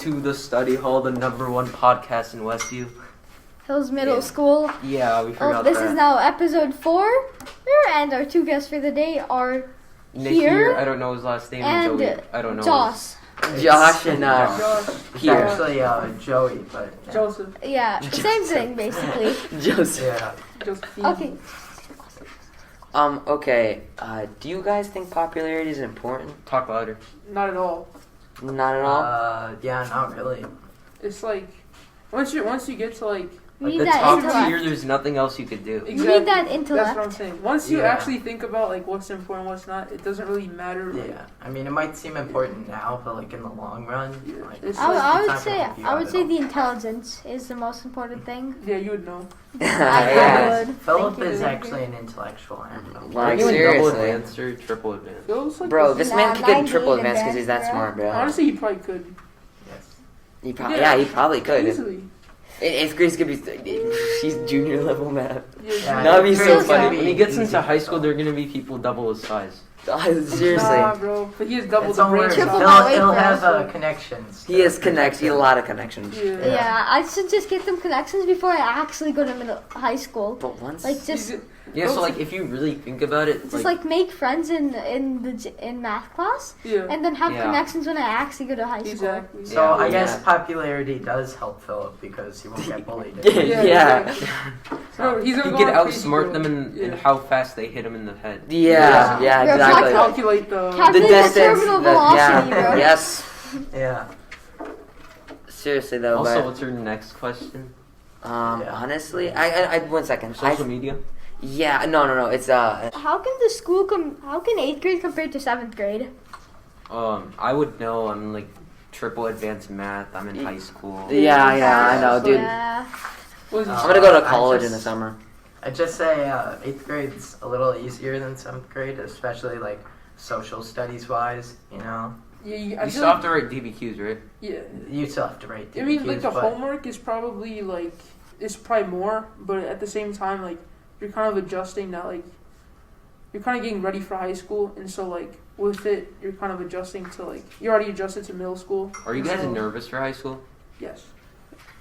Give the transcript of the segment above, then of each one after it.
to the study hall, the #1 podcast in Westview. Hills Middle School. Yeah, we forgot This that. is now episode 4, and our 2 guests for the day are Nihir, I don't know his last name, and Joey, I don't know. Josh. Josh and It's here. actually Joey, but yeah. Joseph. Yeah, same thing basically. Joseph. Yeah. Josephine. Okay. Okay. Do you guys think popularity is important? Talk louder. Not at all. Not at all. Yeah, not really. It's like once you get to like You need the that top intellect. tier, there's nothing else you could do. You need that That's what I'm intellect. saying. Once you Yeah. actually think about like what's important, what's not, it doesn't really matter. Like, Yeah. I mean, it might seem important now, but like in the long run, Yeah. like, It's I would it's not gonna say help you I out would at say all. the intelligence is the most important thing. yeah, you would know. Yeah. would. Philip Thank you. is actually an intellectual animal. Are Like, you in double seriously. advanced or triple advanced? Feels like Bro, this man could get 98 triple advanced because he's that advanced, smart, bro. honestly, he probably could Yes. He probably could. easily. Eighth grade's gonna be. He's junior level math. Yeah, That'd be so it's funny. gonna be When he gets easy into high for school, him. there are gonna be people double his size. Seriously. Nah, bro. But he has double It's the somewhere. brain Triple size. my weight, He'll bro. have connections. He has connections. A lot of connections. Yeah. Yeah, I should just get them connections before I actually go to high school. But once. Like just He's- Yeah, so like if you really think about it, just like make friends in math class, Yeah. and then have Yeah. connections when I actually go to high school. Exactly. So Yeah. I guess Yeah. popularity does help Philip because he won't get bullied. Yeah. Bro, he's gonna you go could on crazy, outsmart bro. them in Yeah. how fast they hit him in the head. Yeah, Yeah, exactly. Calculate the. Calculate the terminal velocity, yeah. bro. Yes. Yeah. Seriously though, Also, what's your next question? honestly, I 1 second. Social media? Yeah, no. It's How can the school How can 8th grade compare to 7th grade? I would know. I'm like triple advanced math. I'm in high school. Yeah, I know, dude. Yeah. Was I'm gonna go to I college in just- the summer. I'd just say 8th grade's a little easier than 7th grade, especially like social studies wise, you know? Yeah, I You feel still like, have to write DBQs, right? yeah. You still have to write I mean, like DBQs, the but homework is probably like it's probably more, but at the same time, like you're kind of adjusting that, like you're kind of getting ready for high school, and so like with it, you're kind of adjusting to like you already adjusted to middle school. Are you guys So- nervous for high school? Yes.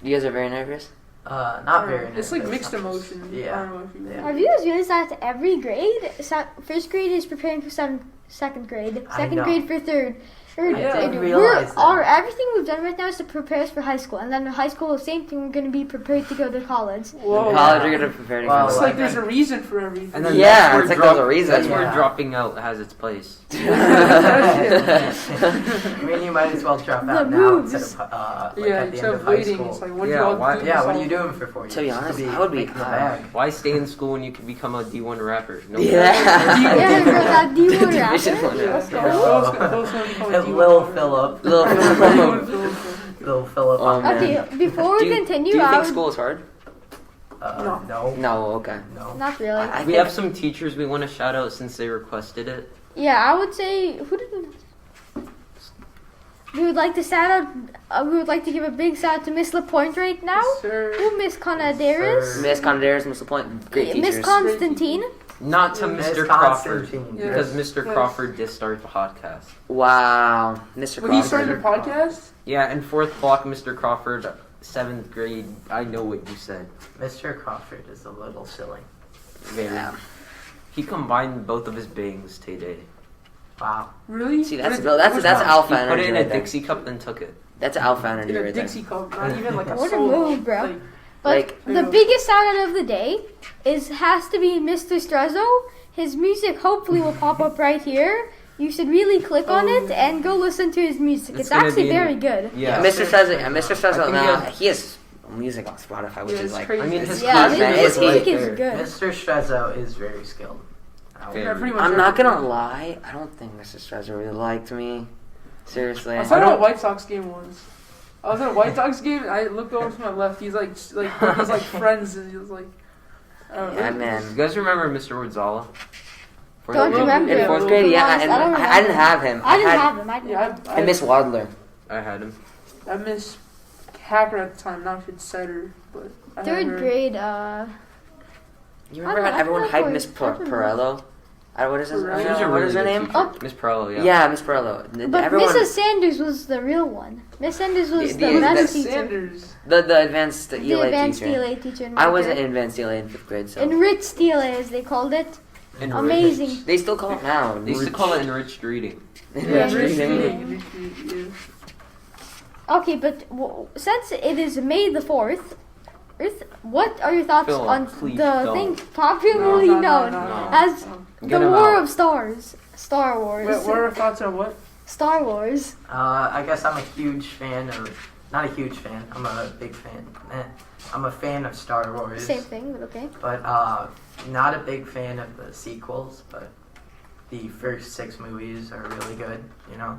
You guys are very nervous. not very It's like nervous, mixed I'm just- emotions. Yeah. I don't know if you Yeah. Have you guys realized that every grade, first grade is preparing for second grade, I second know. grade for third. I didn't realize that. Everything we've done right now is to prepare us for high school, and then in high school, the same thing. We're going to be prepared to go to college. Whoa. In college, you're gonna prepare to Well, It's go. like there's a reason for everything. And then Yeah, that's where it's like there's a reason. That's where Yeah. dropping out has its place. I mean, you might as well drop The out now moves. instead of at yeah, the end instead of of high waiting, school. it's like what Yeah, do you all why- do? Yeah, what are you doing for 4 years? To be Just honest, be I would be making the high. bag. Why stay in school when you can become a D1 rapper? No Yeah. Yeah, bro, that D1 Division rapper. one. Yeah, Let's Yeah. go. Phil's gonna become a And D1 Lil rapper. Philip. Little Little Philip. Oh, man. Okay, before Do we you, continue, do you I think would, school is hard? No. No. Okay. No. not really. I We think- have some teachers we want to shout out since they requested it. Yeah, I would say we would like to shout out. We would like to give a big shout out to Miss Lapointe right now. Yes, sir. Who Miss Conadaris? Sir. Miss Conadaris, Miss LaPointe, great Miss teachers. Constantine. Not to Miss Mr. Crawford. Constantine. Yeah. Because Mr. Yes. Crawford did start the podcast. Wow, Mr. When he Crawford. started a podcast, Yeah, in 4th block, Mr. Crawford, 7th grade, I know what you said. Mr. Crawford is a little silly. Very. Yeah. He combined both of his bangs today. Wow. really? See, that's What- real. That's what's that's that? alpha He put energy it in right a there. Dixie cup, then took it. That's alpha energy In a right there. Dixie cup, not even like a What a solo. move, bro. Like, But Like- the biggest shout out of the day has to be Mr. Strezzo. His music hopefully will pop up right here. You should really click on Oh, it and go listen to his music. It's It's gonna actually be in- very good. Yeah. Mr. Strezzo, Mr. I Strezzo, think now he he has music on Spotify, which Yeah, is it's like crazy. I mean, his Yeah, content man, his is music right is there. good. Mr. Strezzo is very skilled. Very. yeah, pretty much I'm not gonna everything. lie, I don't think Mr. Strezzo really liked me. Seriously. I saw him at a White Sox game once. I was at a White Sox game and I looked over to my left. He's like he's like friends and he was like, I don't know. Yeah, You man. guys remember Mr. Wardzala? Don't remember. In fourth grade, yeah, I don't I didn't have him. I didn't had, have him. I didn't Yeah, have him. I miss Wadler. I had him. I miss Hacker at the time. Now it's Setter, but I had Third her. grade, You remember I how everyone don't hyped know Miss if I remember. Perello? What is his? Right. She was a What really is her good name? teacher. Oh. Miss Perlo, yeah. Yeah, Miss Perlo. But Everyone, Mrs. Sanders was the real one. Miss Sanders was the The- best the teacher. Sanders. the advanced The ELA advanced teacher. ELA teacher. In I wasn't Marker. in advanced ELA in 5th grade, so Enriched ELA, as they called it. Enriched. Amazing. they still call it now. They used to call it enriched reading. Enriched enriched reading. reading. Okay, but since it is May the 4th, what are your thoughts Phil, on please the don't. thing popularly known as Get the 'em War out. of Stars? Star Wars. What are our thoughts on what? Star Wars. I guess I'm a huge fan of. Not a huge fan. I'm a big fan. I'm a fan of Star Wars. Same thing, but okay. But not a big fan of the sequels. But the first 6 movies are really good. You know,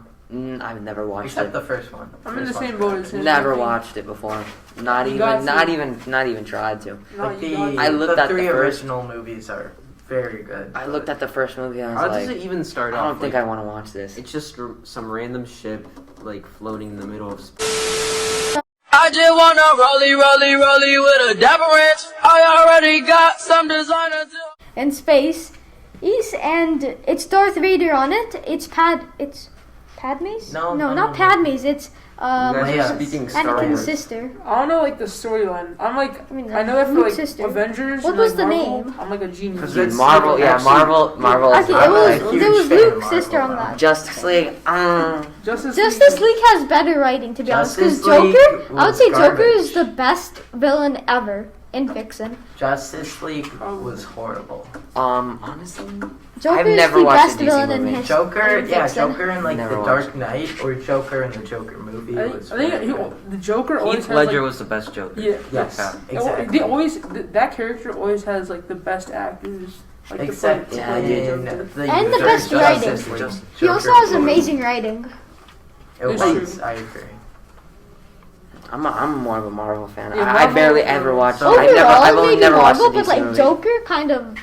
I've never watched except it. the first one. I'm in the First same one's boat as really him. Never watched it before. Not You got not even tried to. good. No, Like you got I looked the at the 3 first- original movies are very good. I looked at the first movie. I was How like, does it even start I off? don't think I want to watch this. It's just some random ship like floating in the middle of space. I just wanna rollie with a dapper ranch. I already got some designer too. In space, and it's Darth Vader on it. It's Padme's? No, not no. Padme's. It's You guys are Leia's. speaking Star Anakin's Wars. sister. I don't know like the storyline. I'm like I mean, I know that for Luke's like sister. Avengers. What and, was like, the Marvel, name? I'm like a genius. Because Dude, it's Marvel, yeah, actually- Marvel. Okay, I'm a there huge was fan of Luke's Marvel sister on now. that. Justice League. Justice League has better writing, to be honest. Because Justice League Joker, I would was say Joker garbage. is the best villain ever in fiction. Justice League was horrible. Honestly, Joker I've is never the watched best a DC villain in movie. history. Joker, in yeah, fiction. Joker in like Never the watched Dark Knight or Joker in the Joker movie was. I think very good. the Joker always Heath has Ledger like, was the best Joker. yeah. Yes, Yeah. exactly. They always that character always has like the best actors. Like Except to yeah, play in Joker. the And the Joker best Justice writing. League, He also Joker has was- amazing writing. It It's was. true. I agree. I'm more of a Marvel fan. Yeah, I Marvel- barely ever watched. So I've only maybe never watched Marvel, the but DC like movie. Joker, kind of.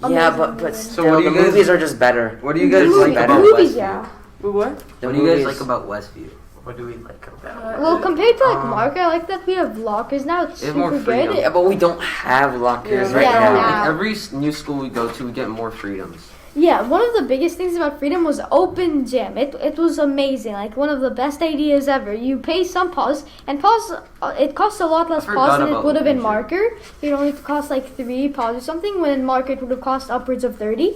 Yeah, amazing but villain. still, what do the you guys- movies are just better. What do you The guys movie- like the about movies, Westview? yeah. But what? The What do you guys movies- like about Westview? What do we like about it? Well, compared to like Um, Mark, I like that we have lockers now. It's They have more super freedom. good. Yeah, but we don't have lockers Yeah, right yeah, now. yeah. Like every new school we go to, we get more freedoms. Yeah, one of the biggest things about freedom was open gym. It was amazing, like one of the best ideas ever. You pay some pause, and pause it costs a lot less I pause forgot than it about would have in open gym. marker. It only cost like 3 pause or something, when in marker it would have cost upwards of 30.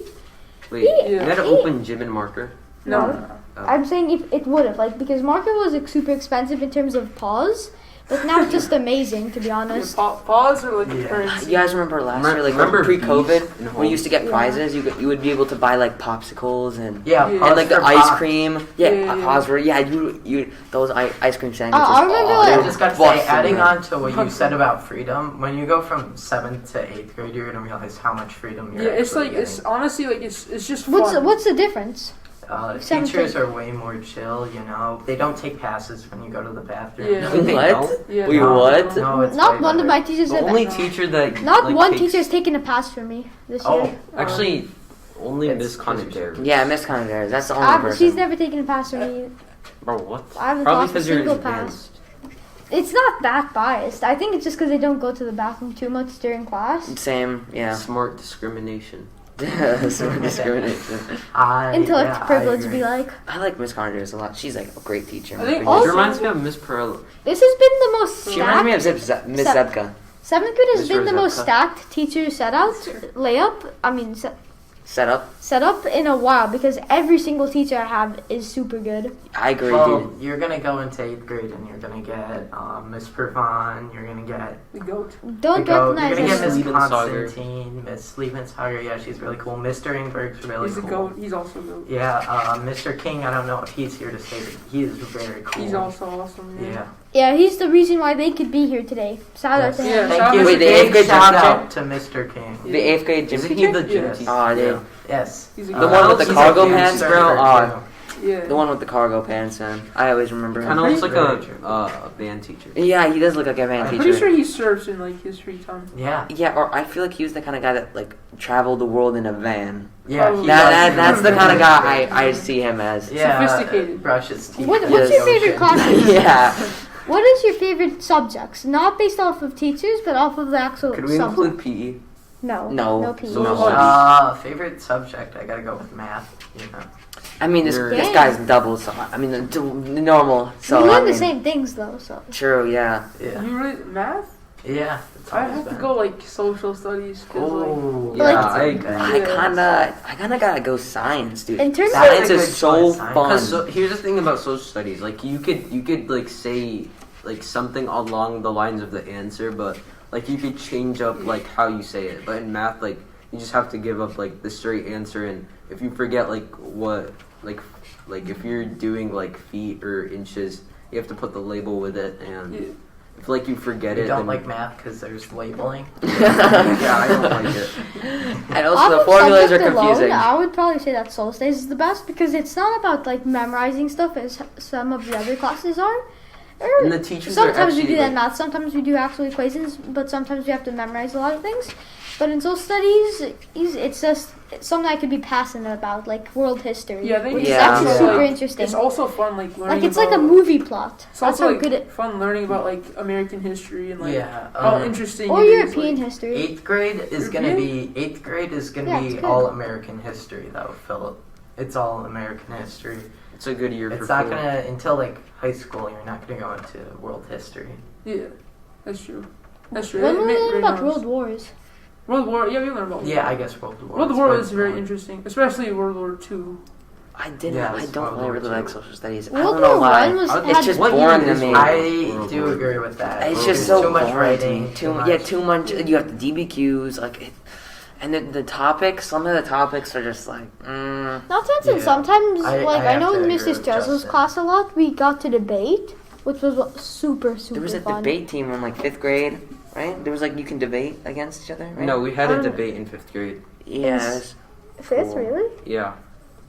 Wait, Yeah. you had an open gym and marker? No. Oh. I'm saying if it would have, like, because marker was like, super expensive in terms of pause, but now it's just amazing, to be Yeah, honest. pause are like the Yeah. currency. You guys remember last year, like Remember pre-COVID, Beast in when you used to get Yeah. prizes? You would be able to buy like popsicles and Yeah, Yeah. Pause and like the for ice Pop. cream. Yeah, Yeah, yeah, yeah. pause for you those ice cream sandwiches. I remember, oh, like- they I were just got to say, busting, adding man. on to what you said about freedom, when you go from 7th to 8th grade, you're gonna realize how much freedom you're. Yeah, it's actually like it's getting. honestly like it's just fun. What's the difference? Seventh Teachers grade. are way more chill. You know, they don't take passes when you go to the bathroom. Yeah. No, they What? don't. Yeah, Wait, no. what? No, it's Not way one of better. my teachers The said only that. teacher that Not like, one takes- teacher's taken a pass for me this Oh, year. Actually, only It's Miss Conadare. Yeah, Miss Conadare. That's the only person. She's never taken a pass for me. Bro, what? I haven't Probably lost a because you're single advanced. It's not that biased. I think it's just because they don't go to the bathroom too much during class. Same, yeah. Smart discrimination. Sort of discrimination. Intellect I privilege agree. be like. I like Miss Conadare a lot. She's like a great teacher. I think It also- reminds me of Miss Perlo. This has been the most She reminds me stacked. of Miss Sa- Zebka. 7th grade has Mr. been the most Zepka. stacked teacher set up in a while, because every single teacher I have is super good. I agree, Well, dude. you're gonna go into 8th grade and you're gonna get Miss Pervon. You're gonna get The goat. Don't You're recognize gonna get her. Miss Liebensager. Constantine, Miss Liebensager. Yeah, she's really cool. Mr. Ingberg's really He's the cool. goat. He's also a goat. Yeah, Mr. King. I don't know if he's here to stay, but he is very cool. He's also awesome. Yeah. Yeah, he's the reason why they could be here today. Shout out to Yeah, him. shout Thank you. out Wait, to the Dave. eighth grade Shout gym out to Mr. King. The 8th grade gym Isn't he teacher? the gym Yes. teacher? Oh, dude. Yes. He's a The goat. one with the He's a cargo huge pants, bro? server, Oh, too. Yeah. the one with the cargo pants, man. I always remember Kind him. of looks like Very true. a band teacher. Yeah, he does look like a band I'm I'm teacher. pretty sure he surfs in like his free time. Yeah. Yeah, or I feel like he was the kind of guy that like traveled the world in a van. Yeah. he That, does. that's the kind of guy I see him as. Yeah. Sophisticated. Brushes teeth. What's in your the favorite ocean. class? Yeah. What is your favorite subjects? Not based off of teachers, but off of the actual Could we subject. include PE? No. No. PE. No. Favorite subject? I gotta go with math. You know. I mean, this Dang. guy's double, so I mean, the normal. So we learn I mean, the same things though, so. True, yeah. Yeah. You really math? Yeah. It's I always have to been. go like social studies. 'Cause, Oh. Yeah, Like- I agree. I kinda gotta go science, dude. In terms Science of- is so Science. fun. Because here's the thing about social studies, like you could like say like something along the lines of the answer, but like you could change up like how you say it. But in math, like you just have to give up like the straight answer, and if you forget like what like if you're doing like feet or inches, you have to put the label with it, and Yeah. if like you forget You it, don't then like math because there's labeling. yeah, I don't like it. And off also, the of formulas are subject confusing. Alone, I would probably say that social studies is the best because it's not about like memorizing stuff as some of the other classes are. And the teachers are Sometimes we actually, do that in like- math, sometimes we do actual equations, but sometimes we have to memorize a lot of things. But in social studies, it's just something I could be passionate about, like world history, Yeah, I think which it's is actually also, super like, interesting. It's also fun like learning. Like it's like a about- movie plot. It's That's also how like good it. fun learning about like American history and like Yeah. how interesting. Or it is, European like, history. Eighth grade is gonna European? be Yeah, it's be good. all American history though, Philip. It's all American history. It's a good year for It's not Phil. gonna until like high school. You're not gonna go into world history. Yeah, that's true. That's true. When It we ma- learn very about nice. World Wars. World War. Yeah, we learned about. Yeah, I guess World War. World is War quite is very fun. interesting, especially World War II. I didn't. Yeah, I it's don't World really War like II. social studies. I World don't know War why. One was It's had just What year boring to is me. World I War? do agree with that. It's There's just so too much boring to me. writing. Too much. You have the DBQs, like, and the topics. Some of the topics are just like, Not to mention Yeah. sometimes, I like I have know to in agree Mr. with Strezzel's Justin. class a lot, we got to debate, which was super There was a fun. debate team in like 5th grade, right? There was like you can debate against each other, right? No, we had a Um, debate in 5th grade. Yeah. Is- Fifth, Cool. really? Yeah.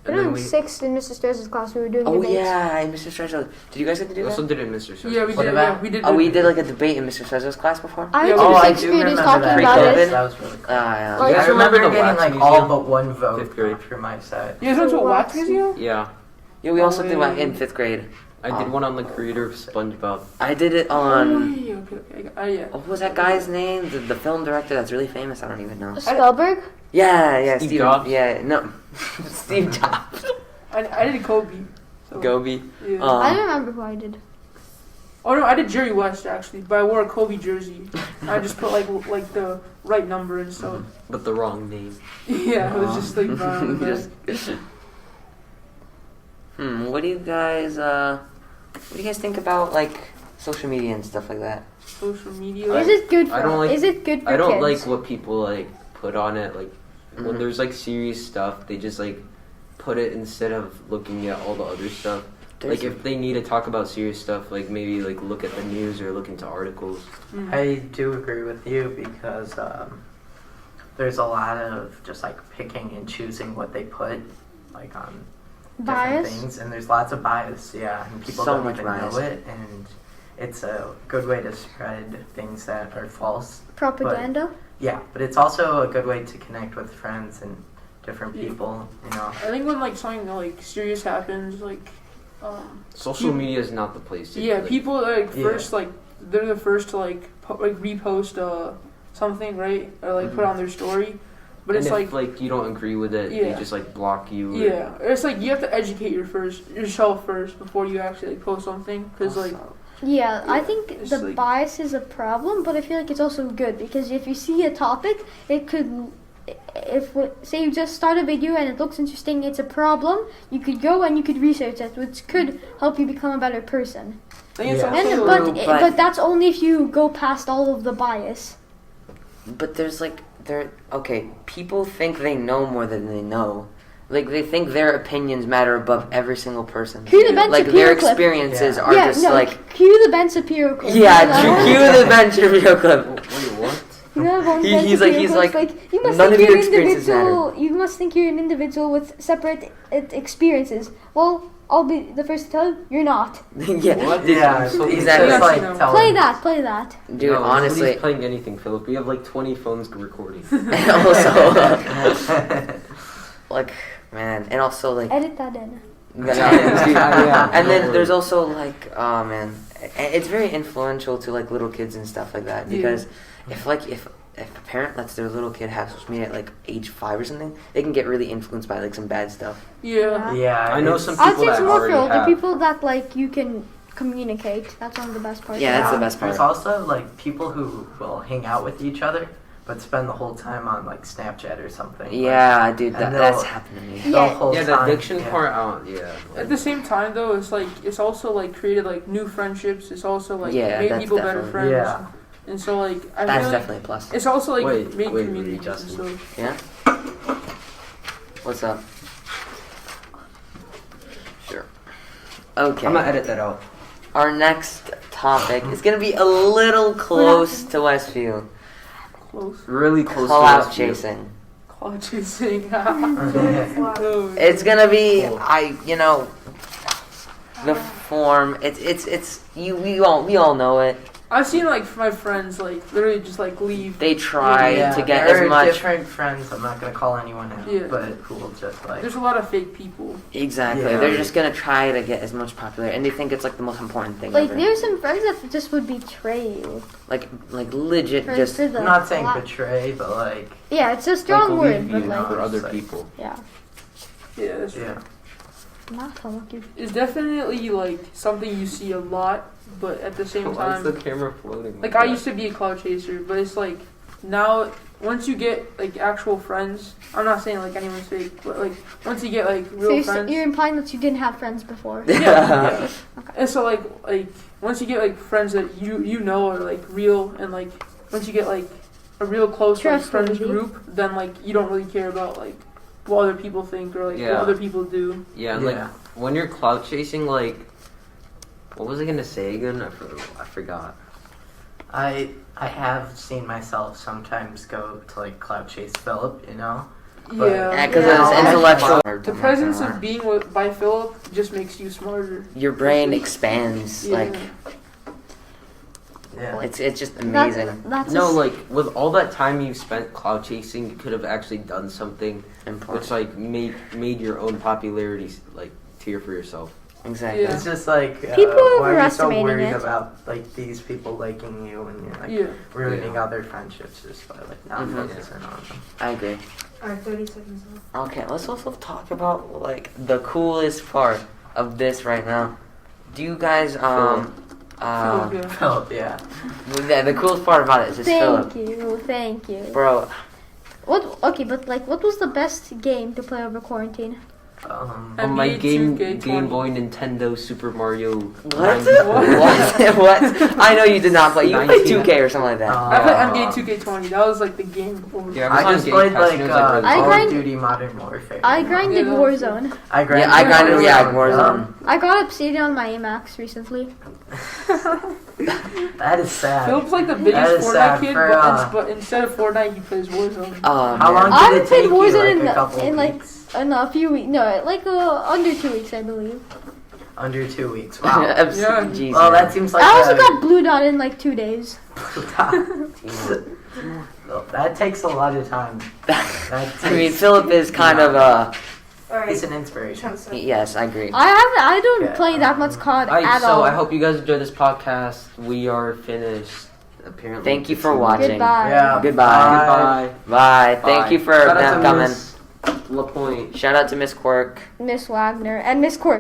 But And then in we sixth in Mr. Strezzel's class, we were doing Oh debates. yeah, and Mr. Strezzo. Did you guys get to do also that? did it in Mr. Sessions. Yeah, we What did. about- Yeah, we did. Oh, we did like a debate in Mr. Strezzo's class before. I Yeah, went oh, to I sixth do graders remember talking that. about Pre-COVID? it. That was really cool. Yeah. Oh, I yeah. remember the getting wax like museum. all but one vote Fifth grade. for my side. You guys went to a wax Oh, museum? Yeah. Yeah, we also did Oh, one yeah. in 5th grade. I did one on the creator of SpongeBob. I did it Oh, on. yeah, okay. Yeah. What was that guy's name? The film director that's really famous. I don't even know. Spellberg? Yeah, Steve Steve Jobs? Yeah, no, Steve Jobs. I did Kobe. So, Gobi. Yeah. I don't remember who I did. Oh no, I did Jerry West actually, but I wore a Kobe jersey. I just put like the right number and so. But the wrong name. Yeah, it was just like brown on the back. Just- What do you guys think about like social media and stuff like that? Social media. Is it good for? I don't like- is it good for I don't kids? like what people like put on it. Like Mhm. when there's like serious stuff, they just like put it instead of looking at all the other stuff. There's- Like if they need to talk about serious stuff, like maybe like look at the news or look into articles. Mm. I do agree with you because there's a lot of just like picking and choosing what they put like on different Bias? things, and there's lots of bias. Yeah, and people So don't much even bias. know it, and it's a good way to spread things that are false. Propaganda? Yeah, but it's also a good way to connect with friends and different Yeah. people. You know. I think when like something like serious happens, like Social Peop- media is not the place. To yeah, like, people like Yeah. first like they're the first to like repost something, right, or like put on their story, but and it's if, like you don't agree with it, Yeah. they just like block you. or- yeah, it's like you have to educate yourself first before you actually like post something, because like Yeah, I Yeah, think it's the like- bias is a problem, but I feel like it's also good because if you see a topic, it could, say you just start a video and it looks interesting, it's a problem, you could go and you could research it, which could help you become a better person. I think it's Yeah. also And, True, but- but that's only if you go past all of the bias. But there's like okay. People think they know more than they know. Like they think their opinions matter above every single person. Cue the Ben Like Shapiro their clip. experiences Yeah. are Yeah, just no, like cue the Ben Shapiro clip. yeah. Cue the Ben Shapiro clip. Wait, what? You know, one He- Ben he's like- Shapiro he's clip's like, you must none think of you're your an experiences individual. You must think you're an individual with separate experiences. Well, I'll be the first to tell you, you're not. yeah. What? Yeah, So he's exactly. just like Play telling Play that. Dude, No, honestly, nobody's playing anything, Philip. We have like 20 phones recording. and also like man, and also like Edit that in. Yeah. and then there's also like it's very influential to like little kids and stuff like that Yeah. because if if a parent lets their little kid have social media at like age 5 or something, they can get really influenced by like some bad stuff. Yeah. Yeah, I know it's- some I'd people say it's that more for already older have. people that like you can communicate. That's one of the best parts. Yeah, that's the best There's part. also like people who will hang out with each other, but spend the whole time on like Snapchat or something. Yeah, dude, and that's they'll- happened to me. Like, the Yeah. whole Yeah, the time, addiction yeah. part. Yeah. At the same time, though, it's also like created like new friendships. It's also like Yeah, made that's people better definitely- friends. Yeah. And so like I That's feel like definitely a plus. it's also like Wait, made wait, communities and Justin. stuff. Yeah? What's up? Sure. Okay. I'm gonna edit that out. Our next topic is going to be a little close to Westfield. Close. Really close Clout to Westview. chasing. Cloud chasing. Yeah. Oh, It's going to be, Cool. the form. We all know it. I've seen like my friends like literally just like leave. They try Yeah, to get there as are much. different friends. I'm not gonna call anyone out, Yeah. but who will just like. There's a lot of fake people. Exactly. Yeah. They're just going to try to get as much popularity, and they think it's like the most important thing Like ever. there's some friends that just would betray you. Like legit For, just. for the I'm not saying clout. betray, but like. Yeah, it's a strong Like, word, leave but you like for other like- people. yeah, Yeah, that's Yeah. not so lucky. It's definitely like something you see a lot, but at the same Why is the time, camera floating? like I used to be a cloud chaser, but it's like now once you get like actual friends, I'm not saying like anyone's fake, but like once you get like So real you're, friends, you're implying that you didn't have friends before. yeah. And so like once you get like friends that you know are like real, and like once you get like a real close like, friends Trustworthy. group, then like you don't really care about like what other people think or like Yeah. what other people do. Yeah, and, like when you're clout chasing, like, what was I gonna say again? I forgot. I have seen myself sometimes go to like cloud chase Philip, you know. But- Yeah, because Yeah. it's intellectual. The presence of being by Philip just makes you smarter. Your brain expands. Yeah. Like Yeah. it's just amazing. That's No, like with all that time you spent cloud chasing, you could have actually done something Important. which like made your own popularity like tier for yourself. Exactly. Yeah. It's just like People why are you so overestimating worried it. about like these people liking you and you're like Yeah. ruining Yeah. other friendships just by like not Mhm. focusing on them. I agree. Alright, 30 seconds left. Okay, let's also talk about like the coolest part of this right now. Do you guys Philip, yeah. Philip, yeah. the coolest part about it is just Philip. Thank you. Bro, What? Okay, but like, what was the best game to play over quarantine? On my NBA Game 2K20. Boy Nintendo Super Mario. what? 94. what? I know you did not play. You played 19. 2K or something like that. I played NBA 2K20. That was like the game. Yeah, I was I on just Game played Pass, like and it was, really I Call grind- of Duty Modern Warfare. I grinded Yeah. Warzone. I grinded. Yeah, I grinded. Yeah, Warzone. Warzone. I got Obsidian on my Amax recently. That is sad. Philip's like the That biggest is Fortnite sad kid, for, but instead of Fortnite, he plays Warzone. Oh, How long man. I did haven't it played take you? Warzone Like a couple in like weeks? a few weeks. No, like under 2 weeks, I believe. Under 2 weeks. Wow. Yeah. Jeez, Well, man. that seems like I also a- got Blue Dot in like 2 days. that takes a lot of time. That I mean, takes- Philip is kind of Alright. He's an inspiration. yes, I agree. I don't Yeah. play that much COD Alright, at so all. I hope you guys enjoyed this podcast. We are finished. Apparently. Thank you for watching. Goodbye. Yeah. Goodbye. Goodbye. Bye. Thank Bye. you for Shout out them to coming. Miss LaPointe. Shout out to Miss Quirk. Miss Wagner and Miss Court.